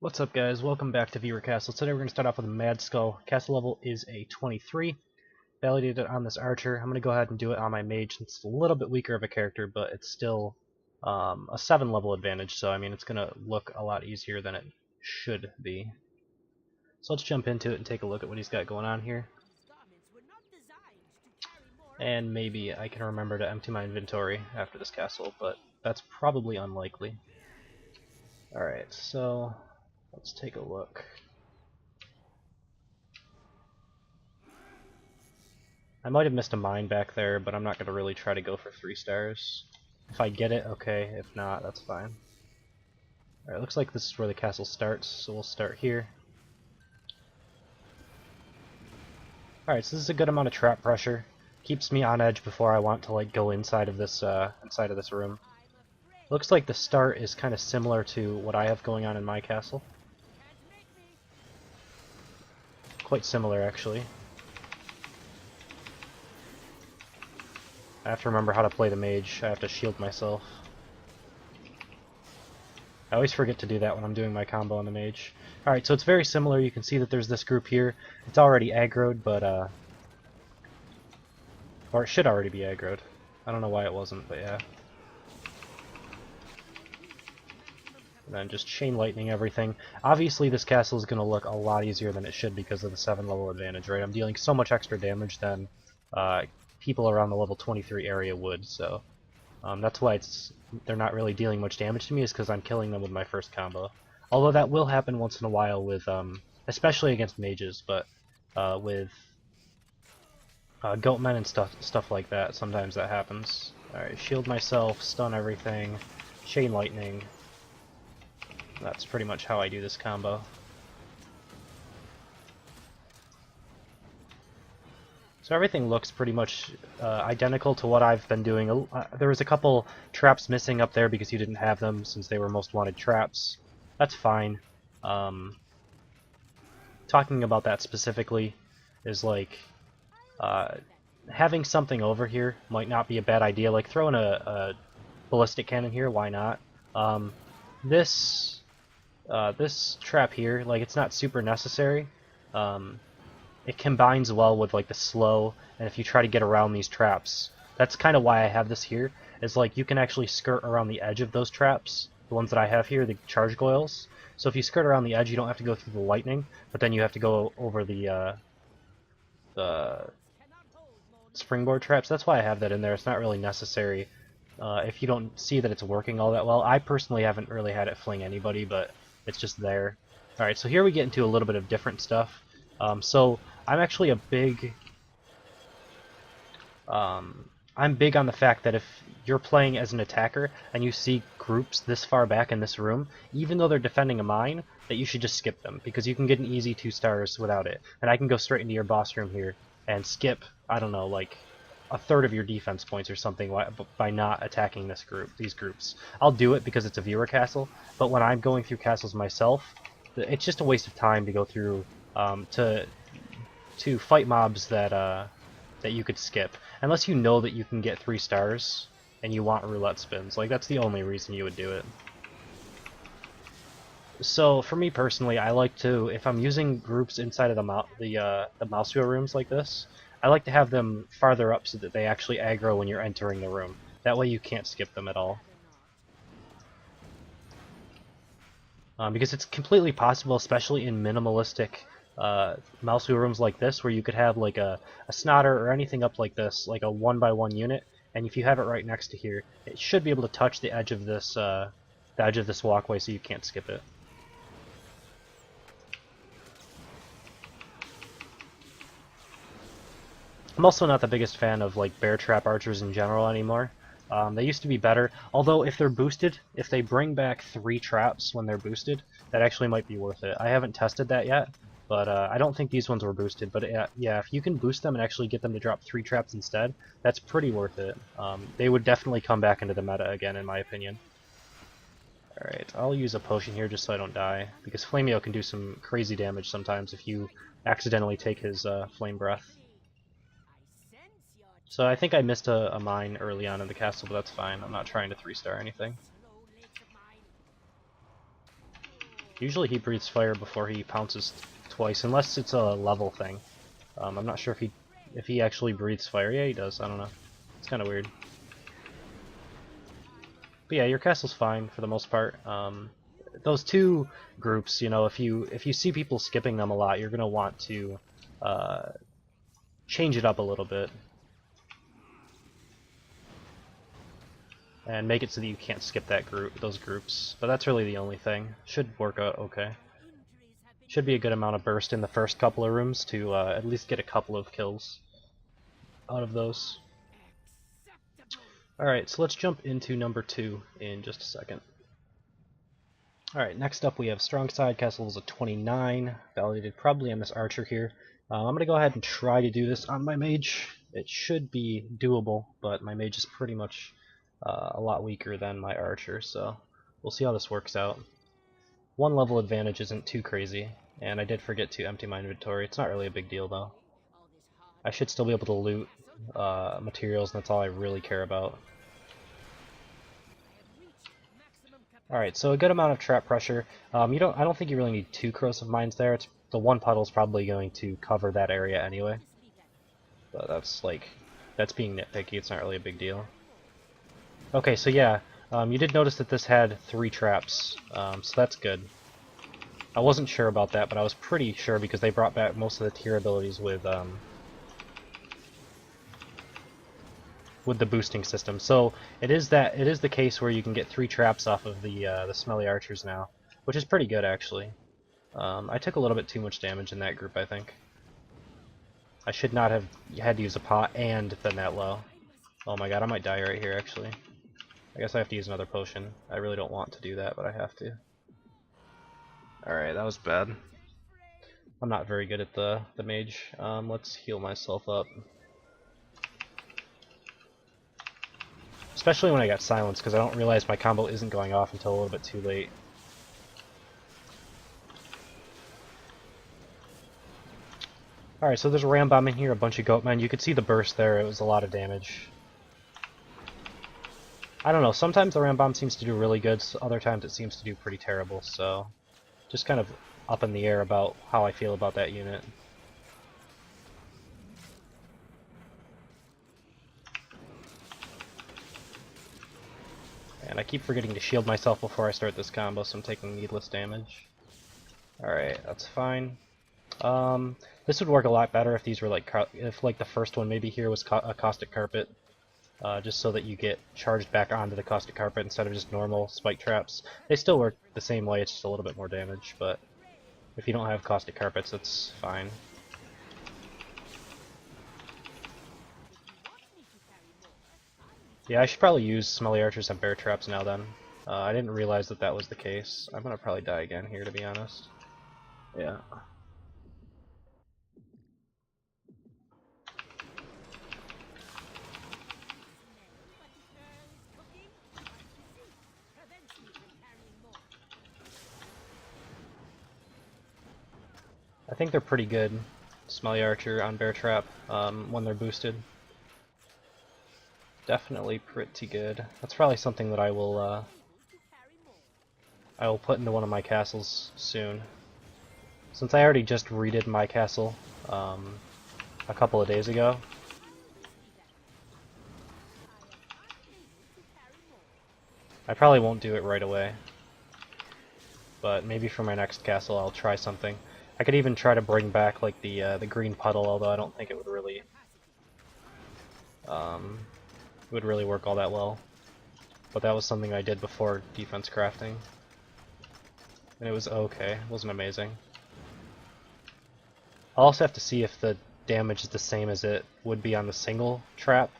What's up, guys? Welcome back to Viewer Castle. Today we're going to start off with a Madskull. Castle level is a 23. Validated on this archer. I'm going to go ahead and do it on my mage since it's a little bit weaker of a character, but it's still a 7 level advantage, so I mean it's going to look a lot easier than it should be. So let's jump into it and take a look at what he's got going on here. And maybe I can remember to empty my inventory after this castle, but that's probably unlikely. Alright, so let's take a look. I might have missed a mine back there, but I'm not going to really try to go for 3 stars. If I get it, okay. If not, that's fine. Alright, looks like this is where the castle starts, so we'll start here. Alright, so this is a good amount of trap pressure. Keeps me on edge before I want to like go inside of this room. Looks like the start is kind of similar to what I have going on in my castle. Quite similar, actually. I have to remember how to play the mage. I have to shield myself. I always forget to do that when I'm doing my combo on the mage. Alright, so it's very similar. You can see that there's this group here. It's already aggroed, but or it should already be aggroed. I don't know why it wasn't, but yeah. And then just chain lightning everything. Obviously this castle is going to look a lot easier than it should because of the 7 level advantage, right? I'm dealing so much extra damage than people around the level 23 area would, so that's why they're not really dealing much damage to me, is because I'm killing them with my first combo. Although that will happen once in a while with, especially against mages, but with goatmen and stuff like that, sometimes that happens. Alright, shield myself, stun everything, chain lightning. That's pretty much how I do this combo. So everything looks pretty much identical to what I've been doing. There was a couple traps missing up there because you didn't have them, since they were most wanted traps. That's fine. Talking about that specifically is like having something over here might not be a bad idea. Like throwing a ballistic cannon here, why not? This trap here, like, it's not super necessary. It combines well with like the slow, and if you try to get around these traps, that's kind of why I have this here, is like you can actually skirt around the edge of those traps, the ones that I have here, the charge goils. So if you skirt around the edge, you don't have to go through the lightning, but then you have to go over the springboard traps. That's why I have that in there. It's not really necessary if you don't see that it's working all that well. I personally haven't really had it fling anybody, but it's just there. Alright, so here we get into a little bit of different stuff. So I'm actually I'm big on the fact that if you're playing as an attacker and you see groups this far back in this room, even though they're defending a mine, that you should just skip them, because you can get an easy 2 stars without it. And I can go straight into your boss room here and skip, I don't know, like a third of your defense points or something by not attacking these groups. I'll do it because it's a viewer castle, but when I'm going through castles myself, it's just a waste of time to go through to fight mobs that you could skip, unless you know that you can get 3 stars and you want roulette spins. Like, that's the only reason you would do it. So for me personally, I like to, if I'm using groups inside of the Madskull rooms like this, I like to have them farther up so that they actually aggro when you're entering the room. That way you can't skip them at all. Because it's completely possible, especially in minimalistic Madskull rooms like this, where you could have like a snotter or anything up like this, like a 1x1 unit, and if you have it right next to here, it should be able to touch the edge of this walkway, so you can't skip it. I'm also not the biggest fan of like bear trap archers in general anymore. They used to be better, although if they're boosted, if they bring back 3 traps when they're boosted, that actually might be worth it. I haven't tested that yet, but I don't think these ones were boosted, but yeah, if you can boost them and actually get them to drop 3 traps instead, that's pretty worth it. They would definitely come back into the meta again, in my opinion. Alright, I'll use a potion here just so I don't die, because Flameo can do some crazy damage sometimes if you accidentally take his flame breath. So I think I missed a mine early on in the castle, but that's fine. I'm not trying to 3-star anything. Usually he breathes fire before he pounces twice, unless it's a level thing. I'm not sure if he actually breathes fire. Yeah, he does. I don't know. It's kind of weird. But yeah, your castle's fine for the most part. Those two groups, you know, if you see people skipping them a lot, you're gonna want to change it up a little bit and make it so that you can't skip those groups. But that's really the only thing. Should work out okay. Should be a good amount of burst in the first couple of rooms to at least get a couple of kills out of those. Alright, so let's jump into number 2 in just a second. Alright, next up we have Strongside, castle level 29, validated probably on this archer here. I'm going to go ahead and try to do this on my mage. It should be doable, but my mage is pretty much a lot weaker than my archer, so we'll see how this works out. One level advantage isn't too crazy, and I did forget to empty my inventory. It's not really a big deal though. I should still be able to loot materials, and that's all I really care about. Alright, so a good amount of trap pressure. I don't think you really need 2 corrosive mines there. The one puddle's probably going to cover that area anyway. But that's being nitpicky. It's not really a big deal. Okay, so yeah, you did notice that this had 3 traps, so that's good. I wasn't sure about that, but I was pretty sure because they brought back most of the tier abilities with the boosting system. So it is the case where you can get 3 traps off of the smelly archers now, which is pretty good actually. I took a little bit too much damage in that group, I think. I should not have had to use a pot and then that low. Oh my god, I might die right here actually. I guess I have to use another potion. I really don't want to do that, but I have to. Alright, that was bad. I'm not very good at the mage. Let's heal myself up. Especially when I got silenced, because I don't realize my combo isn't going off until a little bit too late. Alright, so there's a ram bomb in here, a bunch of goatmen. You could see the burst there, it was a lot of damage. I don't know, sometimes the ram bomb seems to do really good, other times it seems to do pretty terrible, so just kind of up in the air about how I feel about that unit. And I keep forgetting to shield myself before I start this combo, so I'm taking needless damage. Alright, that's fine. This would work a lot better if these were if the first one maybe here was a caustic carpet. Just so that you get charged back onto the caustic carpet instead of just normal spike traps. They still work the same way, it's just a little bit more damage, but if you don't have caustic carpets, it's fine. Yeah, I should probably use smelly archers and bear traps now then. I didn't realize that that was the case. I'm gonna probably die again here, to be honest. Yeah. I think they're pretty good, Smelly Archer on Bear Trap, when they're boosted. Definitely pretty good. That's probably something that I will put into one of my castles soon. Since I already just redid my castle a couple of days ago. I probably won't do it right away. But maybe for my next castle I'll try something. I could even try to bring back like the green puddle, although I don't think it would really work all that well. But that was something I did before defense crafting. And it was okay. It wasn't amazing. I'll also have to see if the damage is the same as it would be on the single trap,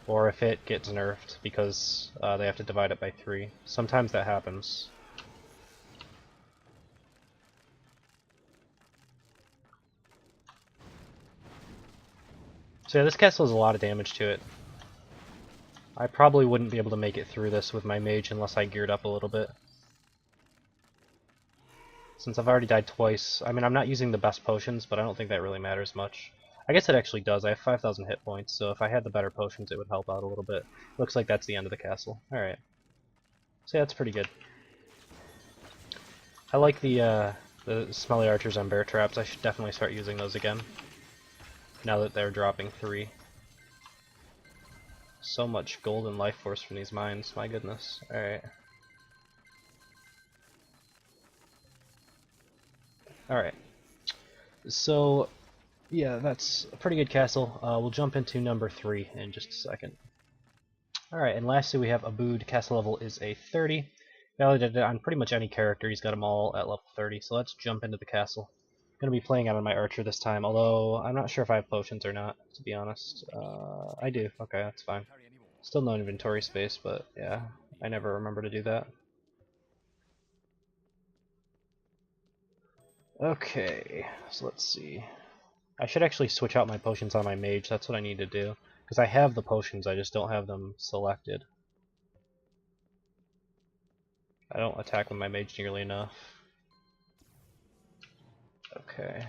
or if it gets nerfed because they have to divide it by 3. Sometimes that happens. So yeah, this castle has a lot of damage to it. I probably wouldn't be able to make it through this with my mage unless I geared up a little bit. Since I've already died twice, I mean, I'm not using the best potions, but I don't think that really matters much. I guess it actually does. I have 5,000 hit points, so if I had the better potions, it would help out a little bit. Looks like that's the end of the castle. Alright. So yeah, that's pretty good. I like the smelly archers on bear traps. I should definitely start using those again. Now that they're dropping 3. So much golden life force from these mines, my goodness. Alright. Alright. So, yeah, that's a pretty good castle. We'll jump into number 3 in just a second. Alright, and lastly we have Aboodd. Castle level is a 30. Validated on pretty much any character, he's got them all at level 30, so let's jump into the castle. I'm going to be playing out on my archer this time, although I'm not sure if I have potions or not, to be honest. I do, okay, that's fine. Still no inventory space, but yeah, I never remember to do that. Okay, so let's see. I should actually switch out my potions on my mage, that's what I need to do. Because I have the potions, I just don't have them selected. I don't attack with my mage nearly enough. Okay.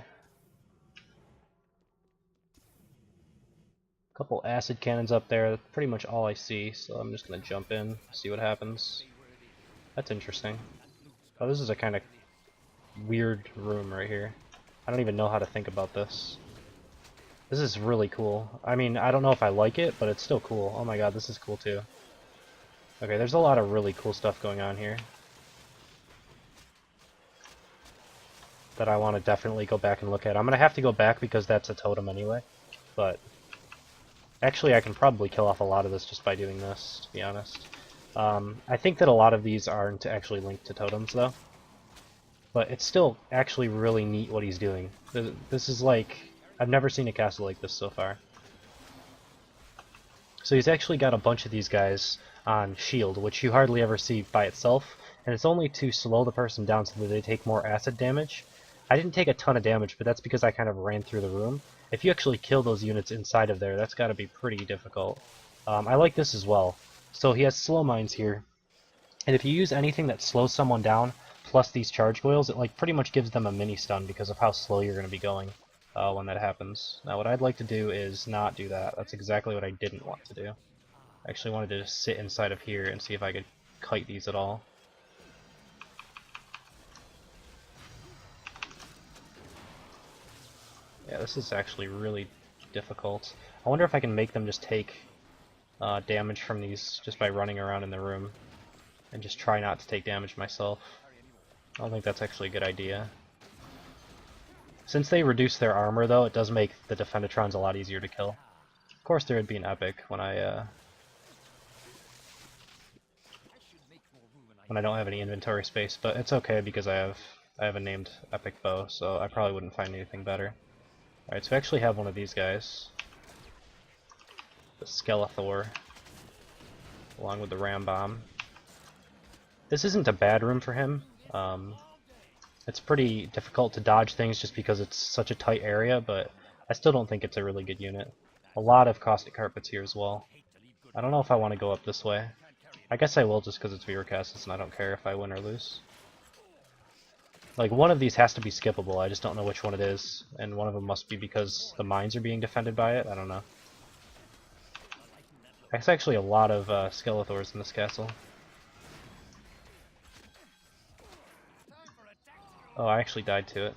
Couple acid cannons up there, that's pretty much all I see, so I'm just gonna jump in, see what happens. That's interesting. Oh, this is a kind of weird room right here. I don't even know how to think about this. This is really cool. I mean, I don't know if I like it, but it's still cool. Oh my god, this is cool too. Okay, there's a lot of really cool stuff going on here that I want to definitely go back and look at. I'm going to have to go back because that's a totem anyway, but actually I can probably kill off a lot of this just by doing this, to be honest. I think that a lot of these aren't actually linked to totems though, but it's still actually really neat what he's doing. This is like, I've never seen a castle like this so far. So he's actually got a bunch of these guys on shield, which you hardly ever see by itself, and it's only to slow the person down so that they take more acid damage. I didn't take a ton of damage, but that's because I kind of ran through the room. If you actually kill those units inside of there, that's got to be pretty difficult. I like this as well. So he has slow mines here, and if you use anything that slows someone down, plus these charge coils, it like pretty much gives them a mini stun because of how slow you're going to be going when that happens. Now what I'd like to do is not do that. That's exactly what I didn't want to do. I actually wanted to just sit inside of here and see if I could kite these at all. Yeah, this is actually really difficult. I wonder if I can make them just take damage from these just by running around in the room and just try not to take damage myself. I don't think that's actually a good idea. Since they reduce their armor though, it does make the Defendatrons a lot easier to kill. Of course there would be an epic when I don't have any inventory space, but it's okay because I have a named epic bow, so I probably wouldn't find anything better. Alright, so we actually have one of these guys. The Skeletor. Along with the Ram Bomb. This isn't a bad room for him. It's pretty difficult to dodge things just because it's such a tight area, but I still don't think it's a really good unit. A lot of caustic carpets here as well. I don't know if I want to go up this way. I guess I will just because it's Bootcast and I don't care if I win or lose. Like, one of these has to be skippable, I just don't know which one it is, and one of them must be because the mines are being defended by it, I don't know. There's actually a lot of Skeletors in this castle. Oh, I actually died to it.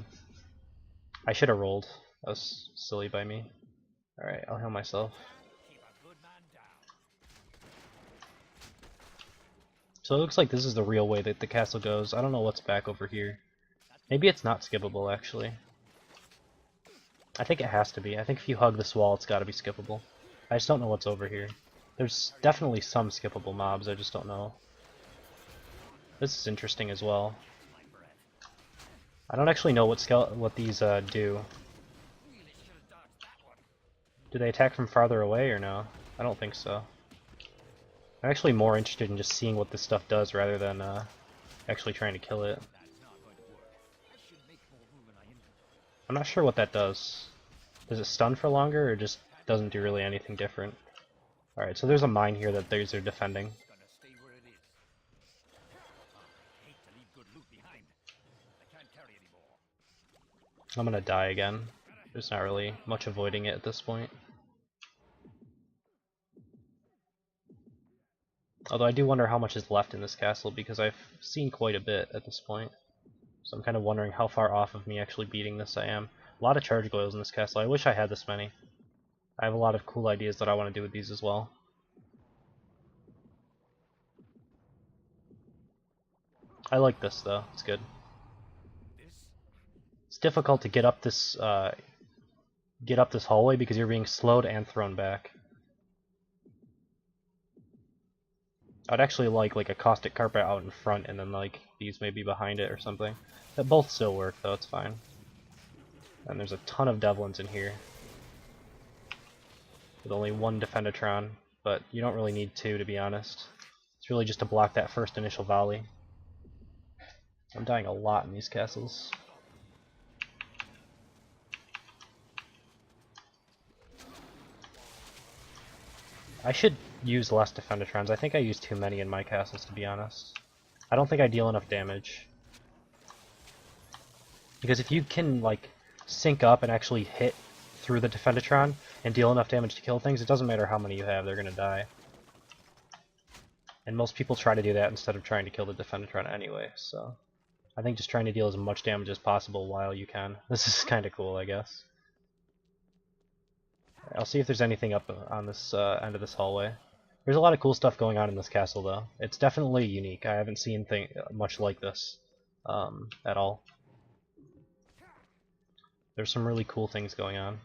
I should have rolled. That was silly by me. Alright, I'll heal myself. So it looks like this is the real way that the castle goes. I don't know what's back over here. Maybe it's not skippable, actually. I think it has to be. I think if you hug this wall, it's gotta be skippable. I just don't know what's over here. There's definitely some skippable mobs, I just don't know. This is interesting as well. I don't actually know what these do. Do they attack from farther away or no? I don't think so. I'm actually more interested in just seeing what this stuff does rather than actually trying to kill it. I'm not sure what that does. Does it stun for longer or just doesn't do really anything different? Alright, so there's a mine here that these are defending. I'm gonna die again. There's not really much avoiding it at this point. Although I do wonder how much is left in this castle because I've seen quite a bit at this point. So I'm kind of wondering how far off of me actually beating this I am. A lot of charge goils in this castle. I wish I had this many. I have a lot of cool ideas that I want to do with these as well. I like this though. It's good. It's difficult to get up this hallway because you're being slowed and thrown back. I'd actually like a caustic carpet out in front and then like these maybe behind it or something. That both still work though, it's fine. And there's a ton of Devlins in here. With only one Defendatron, but you don't really need two to be honest. It's really just to block that first initial volley. I'm dying a lot in these castles. I should use less Defendatrons. I think I use too many in my castles, to be honest. I don't think I deal enough damage. Because if you can, like, sync up and actually hit through the Defendatron and deal enough damage to kill things, it doesn't matter how many you have, they're gonna die. And most people try to do that instead of trying to kill the Defendatron anyway, so... I think just trying to deal as much damage as possible while you can. This is kinda cool, I guess. I'll see if there's anything up on this end of this hallway. There's a lot of cool stuff going on in this castle, though. It's definitely unique. I haven't seen much like this at all. There's some really cool things going on.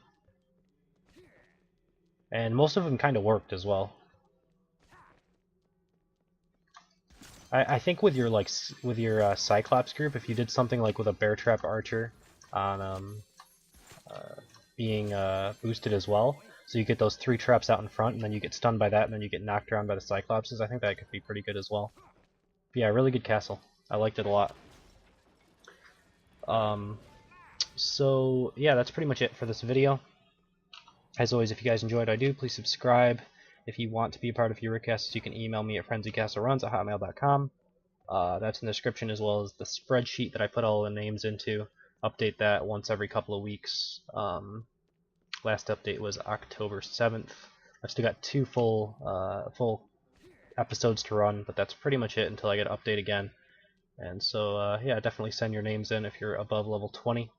And most of them kind of worked as well. I think with your Cyclops group, if you did something like with a Bear Trap Archer on being boosted as well, so you get those 3 traps out in front, and then you get stunned by that, and then you get knocked around by the Cyclopses, I think that could be pretty good as well. But yeah, really good castle. I liked it a lot. So yeah, that's pretty much it for this video. As always, if you guys enjoyed what I do, please subscribe. If you want to be a part of Eurocast, you can email me at frenzycastleruns@hotmail.com. That's in the description, as well as the spreadsheet that I put all the names into. Update that once every couple of weeks. Last update was October 7th. I've still got 2 full episodes to run, but that's pretty much it until I get an update again. And so, yeah, definitely send your names in if you're above level 20.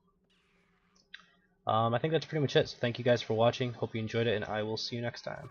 I think that's pretty much it, so thank you guys for watching. Hope you enjoyed it, and I will see you next time.